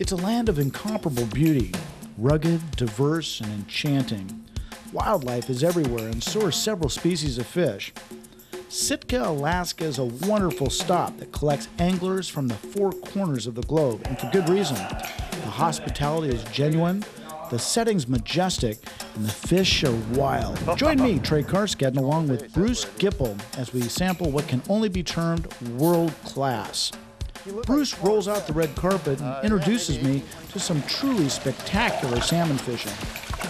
It's a land of incomparable beauty, rugged, diverse, and enchanting. Wildlife is everywhere, and so are several species of fish. Sitka, Alaska is a wonderful stop that collects anglers from the four corners of the globe, and for good reason. The hospitality is genuine, the setting's majestic, and the fish are wild. Join me, Trey Carskadon, along with Bruce Gipple, as we sample what can only be termed world class. Bruce rolls out the red carpet and introduces me to some truly spectacular salmon fishing.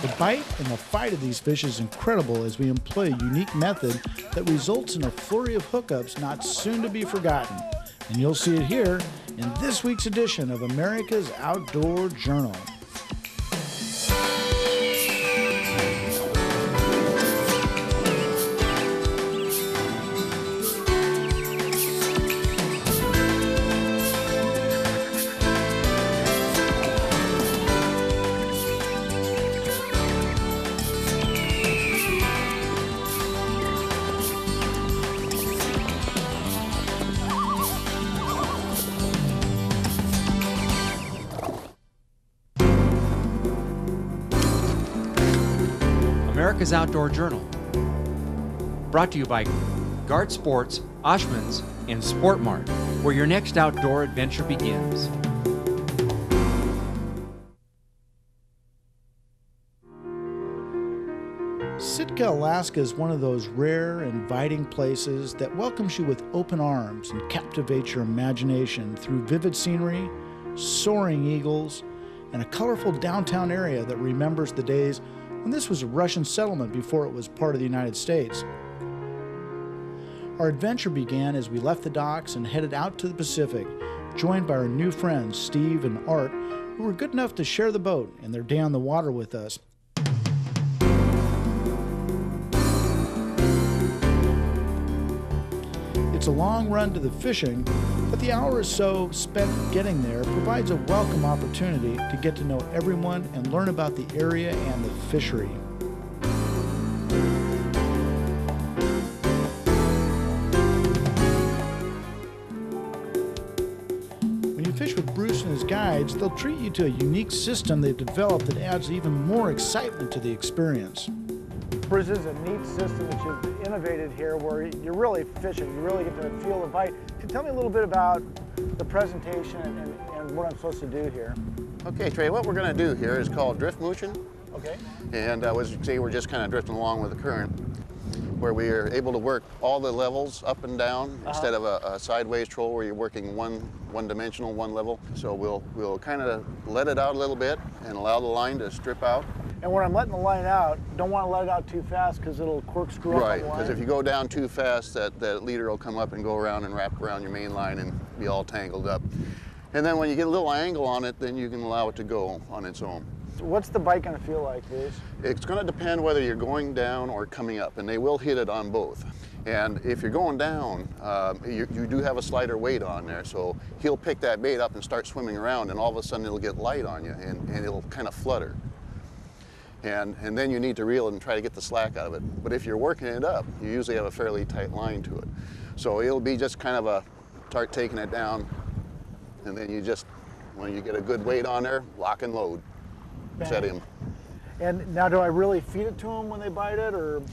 The bite and the fight of these fish is incredible as we employ a unique method that results in a flurry of hookups not soon to be forgotten. And you'll see it here in this week's edition of America's Outdoor Journal. America's Outdoor Journal. Brought to you by Guard Sports, Oshman's, and Sport Mart, where your next outdoor adventure begins. Sitka, Alaska is one of those rare, inviting places that welcomes you with open arms and captivates your imagination through vivid scenery, soaring eagles, and a colorful downtown area that remembers the days when this was a Russian settlement before it was part of the United States. Our adventure began as we left the docks and headed out to the Pacific, joined by our new friends Steve and Art, who were good enough to share the boat and their day on the water with us. It's a long run to the fishing, but the hour or so spent getting there provides a welcome opportunity to get to know everyone and learn about the area and the fishery. When you fish with Bruce and his guides, they'll treat you to a unique system they've developed that adds even more excitement to the experience. Bruce, this is a neat system that you've innovated here where you're really fishing, you really get to feel the bite. Can you tell me a little bit about the presentation and what I'm supposed to do here? Okay, Trey, what we're going to do here is called drift mooching. Okay. And as you can see, we're just kind of drifting along with the current, where we are able to work all the levels up and down instead of a sideways troll where you're working one dimensional, one level. So we'll kind of let it out a little bit and allow the line to strip out. And when I'm letting the line out, don't want to let it out too fast because it'll corkscrew up the line. Right, because if you go down too fast, that leader will come up and go around and wrap around your main line and be all tangled up. And then when you get a little angle on it, then you can allow it to go on its own. What's the bite going to feel like, Bruce? It's going to depend whether you're going down or coming up, and they will hit it on both. And if you're going down, you do have a slighter weight on there, so he'll pick that bait up and start swimming around, and all of a sudden it'll get light on you, and it'll kind of flutter. And then you need to reel it and try to get the slack out of it. But if you're working it up, you usually have a fairly tight line to it. So it'll be just kind of start taking it down, and then you just, when you get a good weight on there, lock and load. Bang. Set him. And now, do I really feed it to them when they bite it, or?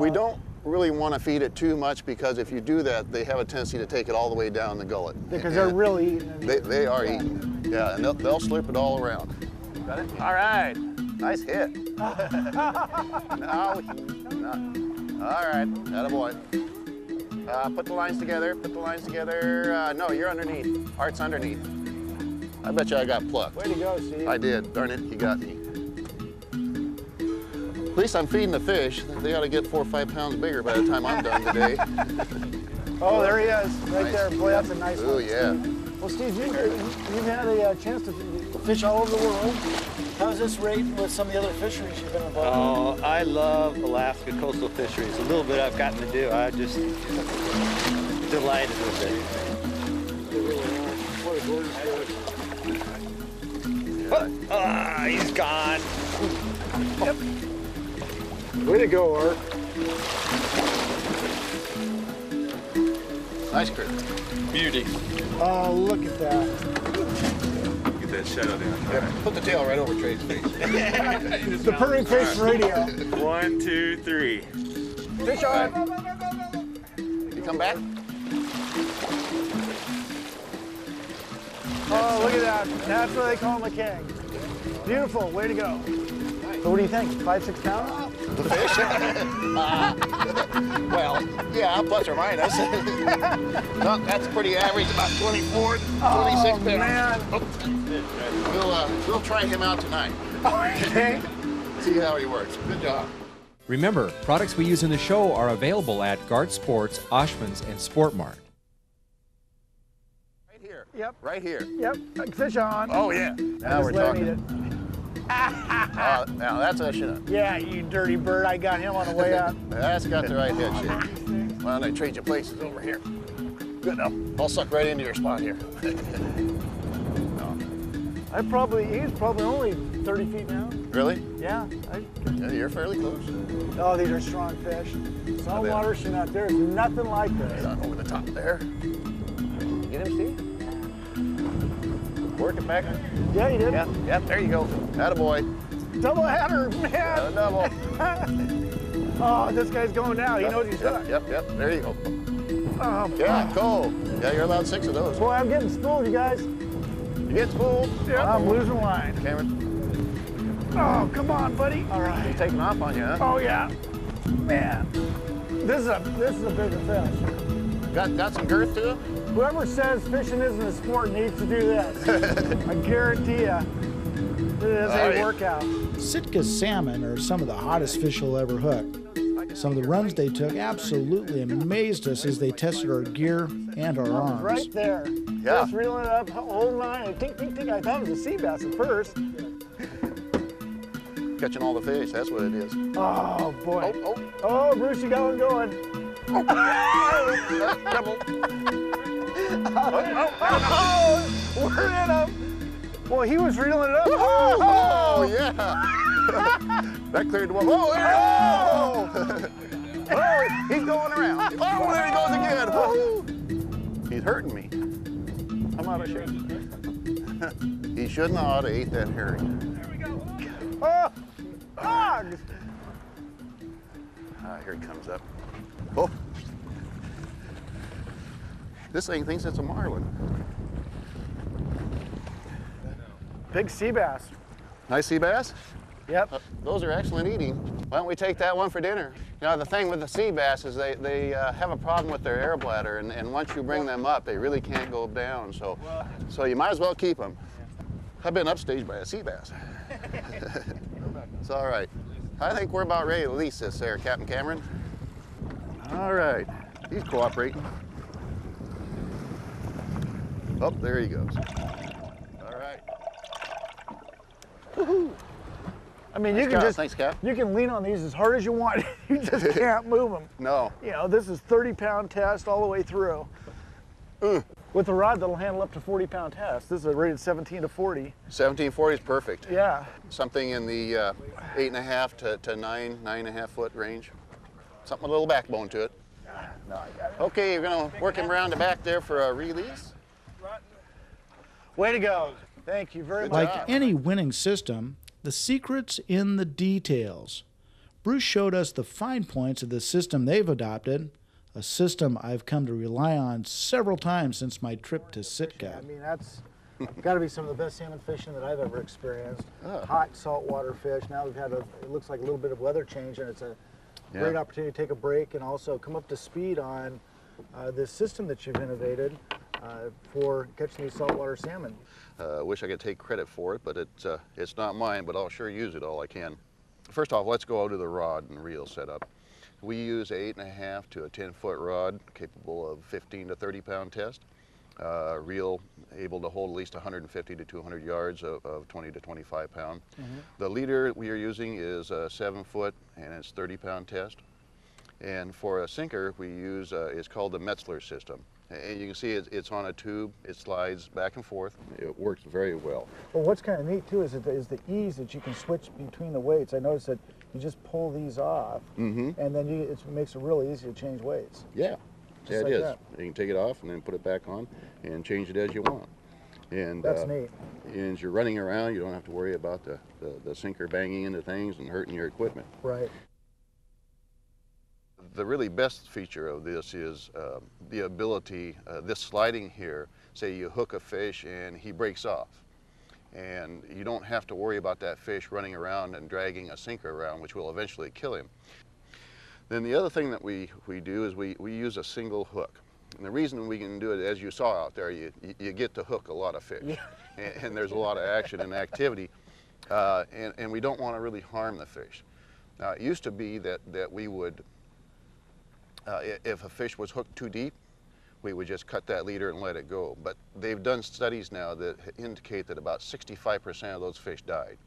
We don't really want to feed it too much, because if you do that, they have a tendency to take it all the way down the gullet. Because they're really eating it. They are eating. Yeah, and they'll slurp it all around. Got it? All right. Nice hit. No, all right, attaboy. Put the lines together, put the lines together. No, you're underneath. Art's underneath. I bet you I got plucked. Way to go, Steve. I did. Darn it, he got me. At least I'm feeding the fish. They ought to get 4 or 5 pounds bigger by the time I'm done today. Oh, there he is, right there. Boy, that's a nice one. Oh, yeah. Well, Steve, you've had a chance to fish all over the world. How's this rate with some of the other fisheries you've been involved in? Oh, I love Alaska coastal fisheries. A little bit I've gotten to do. I'm just delighted with it. They really are. What a gorgeous fish. He's gone. Yep. Way to go, Art. Nice critter. Beauty. Oh, look at that. that shadow down. Yeah, put the tail right over Trey's face. The purring face radio. 1, 2, 3. Fish on. You come back? Oh, look at that. That's what they call him a king. Beautiful. Way to go. So what do you think? 5, 6 pounds? The fish? Well, yeah, plus or minus. No, that's pretty average, about 24, 26 pounds. Man. We'll try him out tonight. Okay. See how he works. Good job. Remember, products we use in the show are available at Guard Sports, Oshman's, and Sport Mart. Right here. Yep. Right here. Yep. Fish on. Oh, yeah. Now we're Just let him eat talking. it. Now that's a Chinook. Yeah, you dirty bird. I got him on the way out. That's got the right head shape. Why don't I trade you places over here? Good enough. I'll suck right into your spot here. He's probably only 30 feet now. Really? Yeah. Yeah, you're fairly close. Oh, these are strong fish. Saltwater Chinook, there's nothing like this. Right over the top there. Get him, Steve? Work it back. Yeah, you did. Yeah, there you go. Attaboy. Double header, man. Double. Oh, this guy's going now. He knows he's hooked. Yep, there you go. Oh, Yeah, cool. Yeah, you're allowed 6 of those. boy, I'm getting spooled, you guys. You get spooled. Yep. I'm losing line. Cameron, Oh, come on, buddy. All right. he's taking off on you, huh? Oh, yeah. Man, this is a bigger fish. Got some girth to him? Whoever says fishing isn't a sport needs to do this. I guarantee you, it is a workout. Sitka salmon are some of the hottest fish you'll ever hook. Some of the runs they took absolutely amazed us as they tested our gear and our arms. Right there. Yeah. Just reeling it up, whole line, and tink, tink, tink. I thought it was a sea bass at first. Catching all the fish, that's what it is. Oh, boy. Oh. Oh, Bruce, you got one going. Double. Oh, we're in him. Well, he was reeling it up. Oh, yeah. That cleared the one. Oh, there oh, he's going around. Oh, there he goes again. Woo. He's hurting me. I'm out of shape. He shouldn't have ate that herring. There we go. Oh, dogs. Here he comes up. Oh. This thing thinks it's a marlin. Big sea bass. Nice sea bass? Yep. Those are excellent eating. Why don't we take that one for dinner? You know, the thing with the sea bass is they have a problem with their air bladder, and once you bring them up, they really can't go down. So you might as well keep them. I've been upstaged by a sea bass. It's all right. I think we're about ready to release this there, Captain Cameron. All right. He's cooperating. Oh, there he goes. All right. Woohoo! I mean, you can just thanks, Cap. you can lean on these as hard as you want. You just can't move them. No. You know, this is 30-pound test all the way through. With a rod that'll handle up to 40-pound test. This is a rated 17 to 40. 1740 is perfect. Yeah. Something in the 8.5 to 9.5 foot range. Something with a little backbone to it. No, I got it. Okay, you're gonna work him around the back there for a release. Way to go. Thank you very much. Like any winning system, the secret's in the details. Bruce showed us the fine points of the system they've adopted, a system I've come to rely on several times since my trip to Sitka. I mean, that's got to be some of the best salmon fishing that I've ever experienced. Hot saltwater fish. Now we've had it looks like a little bit of weather change, and it's a great opportunity to take a break and also come up to speed on this system that you've innovated for catching these saltwater salmon. Wish I could take credit for it, but it's not mine, but I'll sure use it all I can. First off, let's go out to the rod and reel setup. We use a 8.5 to a 10-foot rod capable of 15 to 30-pound test. Reel able to hold at least 150 to 200 yards of 20 to 25 pound. The leader we are using is a 7-foot and it's 30-pound test. And for a sinker, we use, it's called the Metzler system. And you can see it's on a tube, it slides back and forth. It works very well. Well, what's kind of neat too is the ease that you can switch between the weights. I noticed that you just pull these off, and then it makes it really easy to change weights. Yeah, Just yeah, it like is. that. You can take it off and then put it back on and change it as you want. And That's neat. And as you're running around, you don't have to worry about the sinker banging into things and hurting your equipment. Right. The really best feature of this is the ability, this sliding here, say you hook a fish and he breaks off. And you don't have to worry about that fish running around and dragging a sinker around, which will eventually kill him. Then the other thing that we do is we use a single hook. And the reason we can do it, as you saw out there, you get to hook a lot of fish. Yeah. And there's a lot of action and activity. And we don't want to really harm the fish. Now, it used to be that we would, if a fish was hooked too deep, we would just cut that leader and let it go. But they've done studies now that indicate that about 65% of those fish died.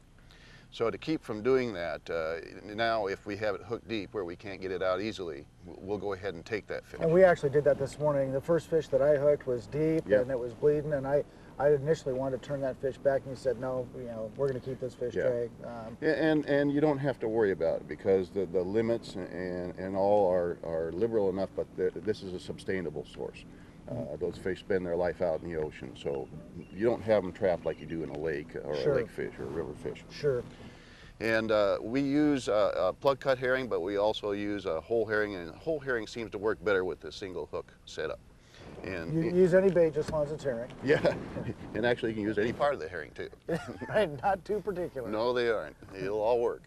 So to keep from doing that, now if we have it hooked deep where we can't get it out easily, we'll go ahead and take that fish. And we actually did that this morning. The first fish that I hooked was deep, Yep. and it was bleeding, and I initially wanted to turn that fish back, and he said, no, you know, we're going to keep this fish, Yeah. Trey. And you don't have to worry about it because the limits and all are liberal enough, but this is a sustainable source. Those fish spend their life out in the ocean, so you don't have them trapped like you do in a lake or Sure. a lake fish or a river fish. Sure. And we use a plug cut herring, but we also use a whole herring, and whole herring seems to work better with the single hook setup. And You use any bait just as long as it's herring. yeah, and actually you can use any part of the herring too. Right, not too particular. No, they aren't. It'll all work.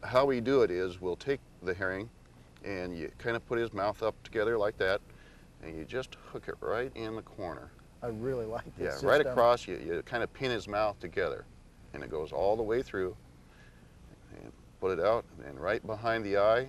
How we do it is we'll take the herring and you kind of put his mouth up together like that, and you just hook it right in the corner. I really like this Yeah, system. right across, you kind of pin his mouth together, and it goes all the way through, and put it out, and right behind the eye,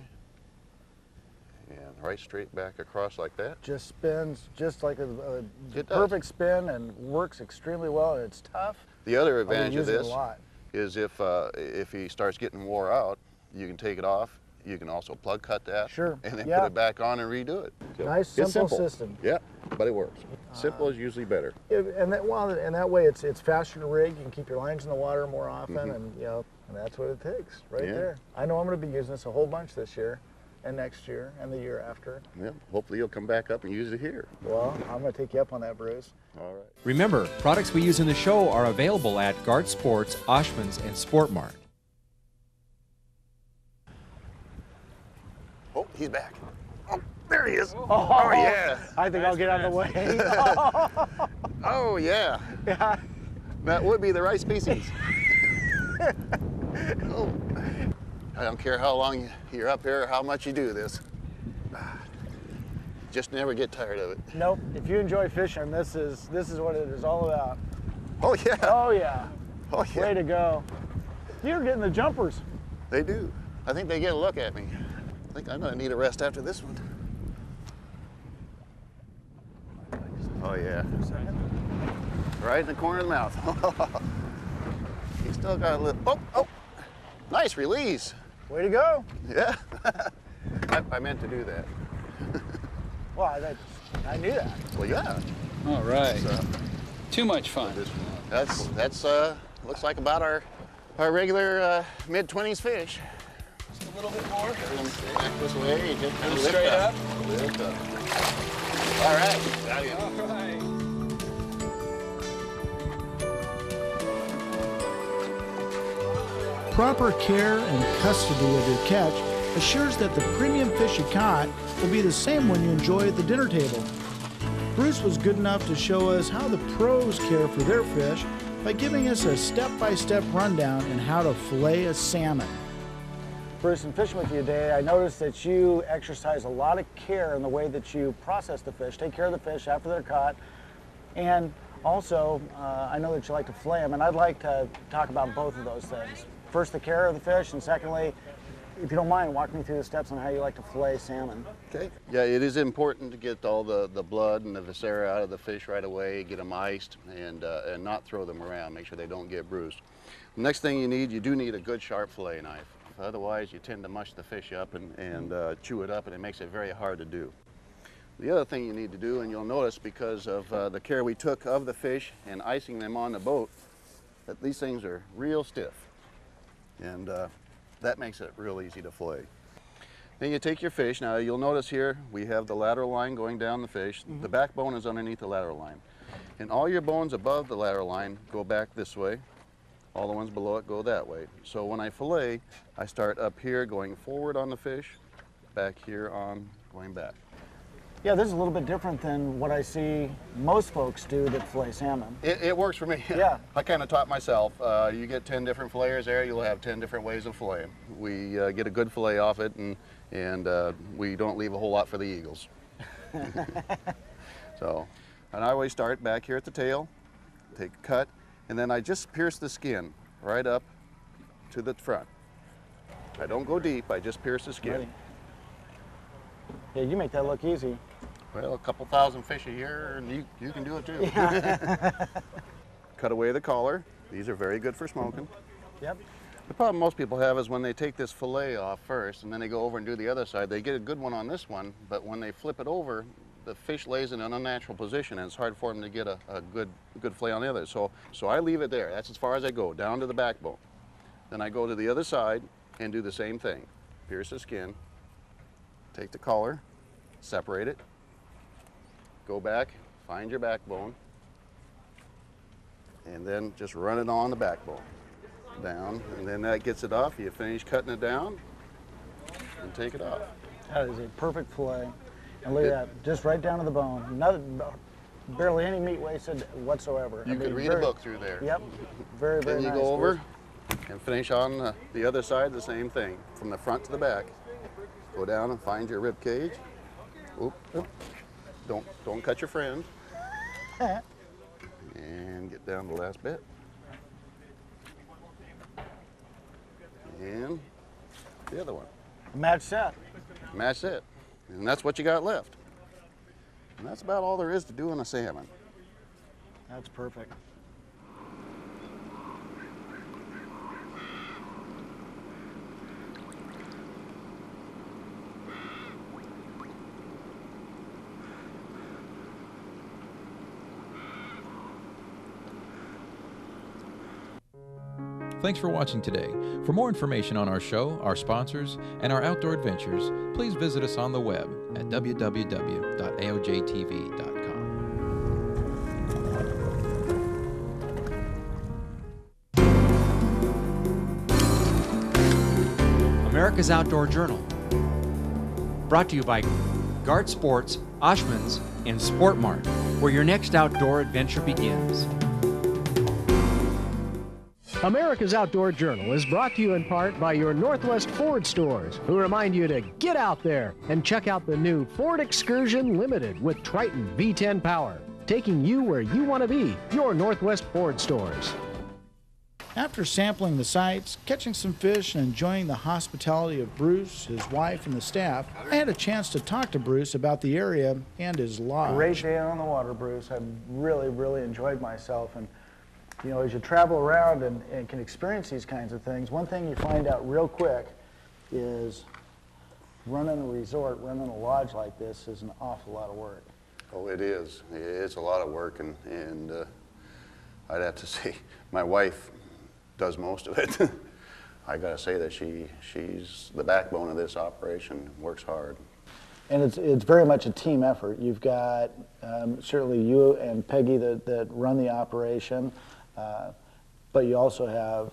and right straight back across like that. Just spins just like a It does. perfect spin and works extremely well, and it's tough. The other I've been advantage of using it this a lot. is if he starts getting wore out, you can take it off. You can also plug cut that, Sure, and then yeah. put it back on and redo it. So Nice, it's simple system. Yeah, but it works. Simple is usually better. And that way it's faster to rig. You can keep your lines in the water more often, Mm-hmm. and you know, and that's what it takes right Yeah. there. I know I'm going to be using this a whole bunch this year, and next year, and the year after. Yeah, hopefully you'll come back up and use it here. Well, I'm going to take you up on that, Bruce. All right. Remember, products we use in the show are available at Guard Sports, Oshman's, and Sport Mart. Oh, he's back. Oh, there he is. Oh yeah. I think I'll get out of the way. Oh yeah. Yeah. That would be the right species. Oh. I don't care how long you're up here or how much you do this. Just never get tired of it. Nope. If you enjoy fishing, this is what it is all about. Oh yeah. Oh yeah. Oh yeah. Way to go. You're getting the jumpers. They do. I think they get a look at me. I think I'm gonna need a rest after this one. Oh yeah. Right in the corner of the mouth. He's still got a little, oh, nice release. Way to go. Yeah. I meant to do that. Well, I knew that. Well, yeah. All right. So, Too much fun. that's looks like about our regular mid-20s fish. Just a little bit more. Back this way, you just kind of Straight up. Lift up. All right. Got him. All right. Proper care and custody of your catch assures that the premium fish you caught will be the same one you enjoy at the dinner table. Bruce was good enough to show us how the pros care for their fish by giving us a step-by-step rundown on how to fillet a salmon. Bruce, in fishing with you today, I noticed that you exercise a lot of care in the way that you process the fish, take care of the fish after they're caught, and also I know that you like to fillet them, and I'd like to talk about both of those things. First, the care of the fish, and secondly, if you don't mind, walk me through the steps on how you like to fillet salmon. Okay. Yeah, it is important to get all the blood and the viscera out of the fish right away, get them iced, and not throw them around, make sure they don't get bruised. The next thing you do need a good sharp fillet knife. Otherwise, you tend to mush the fish up and chew it up, and it makes it very hard to do. The other thing you need to do, and you'll notice because of the care we took of the fish and icing them on the boat, that these things are real stiff. And that makes it real easy to fillet. Then you take your fish. Now you'll notice here we have the lateral line going down the fish. The backbone is underneath the lateral line. And all your bones above the lateral line go back this way. All the ones below it go that way. So when I fillet, I start up here going forward on the fish, back here on going back. Yeah, this is a little bit different than what I see most folks do that fillet salmon. It works for me. Yeah. I kind of taught myself. You get 10 different filleters there, you'll have 10 different ways of filleting. We get a good fillet off it, and we don't leave a whole lot for the eagles. So, and I always start back here at the tail, take a cut, and then I just pierce the skin right up to the front. I don't go deep, I just pierce the skin. Ready. Yeah, you make that look easy. Well, a couple thousand fish a year, and you can do it too. Yeah. Cut away the collar. These are very good for smoking. Yep. The problem most people have is when they take this fillet off first and then they go over and do the other side, they get a good one on this one, but when they flip it over, the fish lays in an unnatural position and it's hard for them to get a good fillet on the other. So I leave it there. That's as far as I go, down to the backbone. Then I go to the other side and do the same thing. Pierce the skin, take the collar, separate it, go back, find your backbone, and then just run it on the backbone. Down, and then that gets it off. You finish cutting it down and take it off. That is a perfect fillet. And look at that, just right down to the bone. Nothing, barely any meat wasted whatsoever. You could read a book through there. Yep, very, very nice. Then you go over and finish on the other side, the same thing. From the front to the back. Go down and find your rib cage. Oop. Don't cut your friend. And get down to the last bit. And the other one. Match set. Match it. And that's what you got left. And that's about all there is to doing a salmon. That's perfect. Thanks for watching today. For more information on our show, our sponsors, and our outdoor adventures, please visit us on the web at www.aojtv.com. America's Outdoor Journal. Brought to you by Guard Sports, Oshman's, and Sport Mart, where your next outdoor adventure begins. America's Outdoor Journal is brought to you in part by your Northwest Ford stores, who remind you to get out there and check out the new Ford Excursion Limited with Triton V10 power, taking you where you want to be, your Northwest Ford stores. After sampling the sights, catching some fish, and enjoying the hospitality of Bruce, his wife, and the staff, I had a chance to talk to Bruce about the area and his lodge. Great day on the water, Bruce. I really, really enjoyed myself. And you know, as you travel around and can experience these kinds of things, one thing you find out real quick is running a resort, running a lodge like this is an awful lot of work. Oh, it is. It's a lot of work, and I'd have to say my wife does most of it. I got to say that she's the backbone of this operation, works hard. And it's very much a team effort. You've got certainly you and Peggy that run the operation. But you also have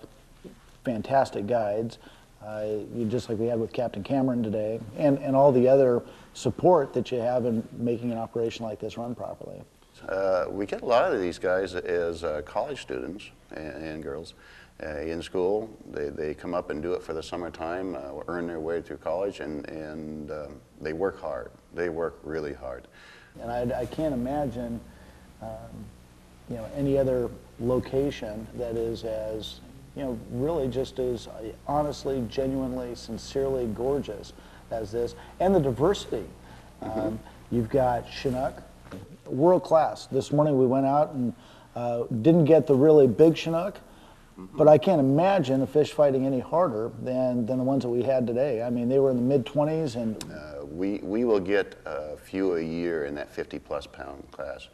fantastic guides, just like we had with Captain Cameron today, and all the other support that you have in making an operation like this run properly. We get a lot of these guys as college students and girls in school. They come up and do it for the summertime, earn their way through college, and they work hard. They work really hard. And I can't imagine you know, any other location that is as, you know, really just as honestly, genuinely, sincerely gorgeous as this, and the diversity. You've got Chinook, world class. This morning we went out and didn't get the really big Chinook, but I can't imagine a fish fighting any harder than the ones that we had today. I mean, they were in the mid-20s, and we will get a few a year in that 50-plus pound class.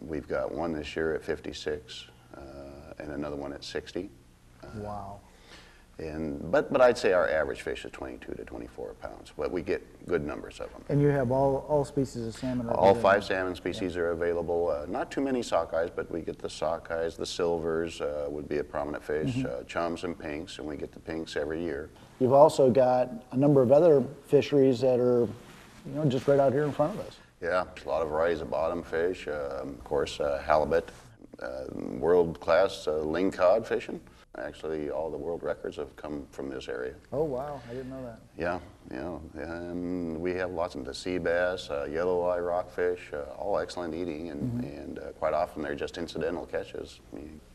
We've got one this year at 56 and another one at 60. Wow. But I'd say our average fish is 22 to 24 pounds, but we get good numbers of them. And you have all species of salmon? All 5 salmon species are available. Not too many sockeyes, but we get the sockeyes, the silvers would be a prominent fish, chums and pinks, and we get the pinks every year. You've also got a number of other fisheries that are, just right out here in front of us. Yeah, a lot of varieties of bottom fish, of course halibut, world-class lingcod fishing. Actually, all the world records have come from this area. Oh, wow. I didn't know that. Yeah, and we have lots of the sea bass, yellow eye rockfish, all excellent eating, and quite often they're just incidental catches.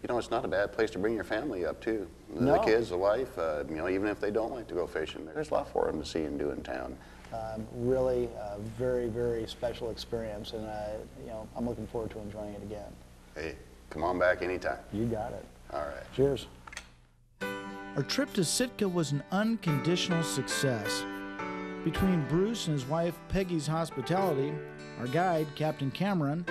It's not a bad place to bring your family up, too. No. The kids, the wife, even if they don't like to go fishing, there's a lot for them to see and do in town. Really a very, very special experience, and I'm looking forward to enjoying it again. Hey, come on back anytime. You got it. All right. Cheers. Our trip to Sitka was an unconditional success. Between Bruce and his wife Peggy's hospitality, our guide, Captain Cameron,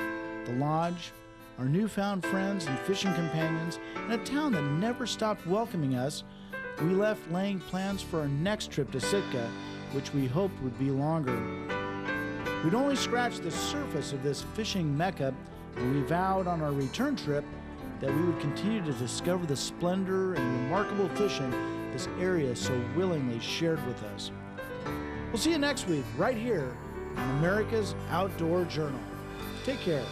the lodge, our newfound friends and fishing companions, and a town that never stopped welcoming us, we left laying plans for our next trip to Sitka, which we hoped would be longer. We'd only scratched the surface of this fishing mecca, and we vowed on our return trip that we would continue to discover the splendor and remarkable fishing this area so willingly shared with us. We'll see you next week, right here on America's Outdoor Journal. Take care.